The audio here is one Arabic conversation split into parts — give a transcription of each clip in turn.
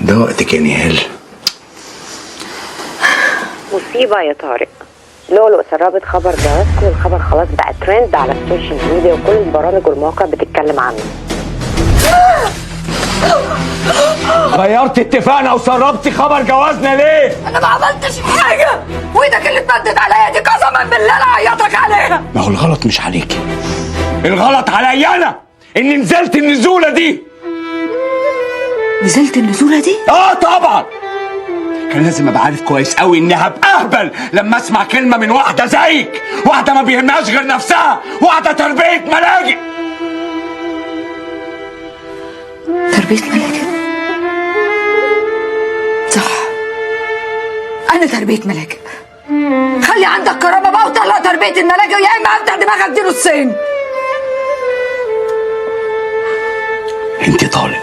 ده وقتك يا نهال. مصيبة يا طارق، لؤلؤ سربت خبر جوازكم، والخبر خلاص بقى ترند على السوشيال ميديا وكل البرامج والمواقع بتتكلم عنه. غيرت اتفاقنا وسربتي خبر جوازنا ليه؟ انا ما عملتش حاجه، وايدك اللي اتمدت عليا دي قسما بالله انا عيطك عليها. ما هو الغلط مش عليكي، الغلط عليا انا اني نزلت النزوله دي. نزلت النزوله دي؟ طبعا كان لازم ابقى عارف كويس قوي اني هبقى اهبل لما اسمع كلمه من واحده زيك، واحده ما بيهمهاش غير نفسها، واحده تربيه ملاجئ. تربيه ملاجئ؟ صح، انا تربيه ملاجئ. خلي عندك كرامه بقى وطلع تربيه الملاجئ، يا اما افتح دماغك دي نصين. انت طالق.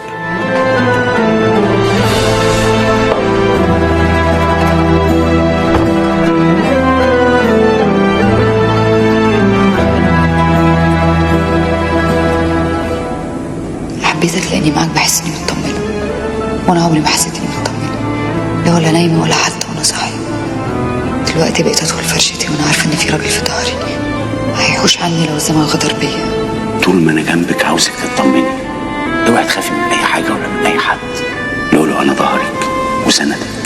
حبيتك لاني معاك بحس اني مطمنه، وانا عمري ما حسيت اني مطمنه، لا ولا نايمه ولا حتى وانا صاحيه. دلوقتي بقيت ادخل فرشتي وانا عارفه ان في راجل في ظهري هيحوش عني لو الزمن غدر بيا. طول ما انا جنبك عاوزك تطمني، اوعي تخافي من اي حاجه ولا من اي حد. لولو انا ظهرك وسندك.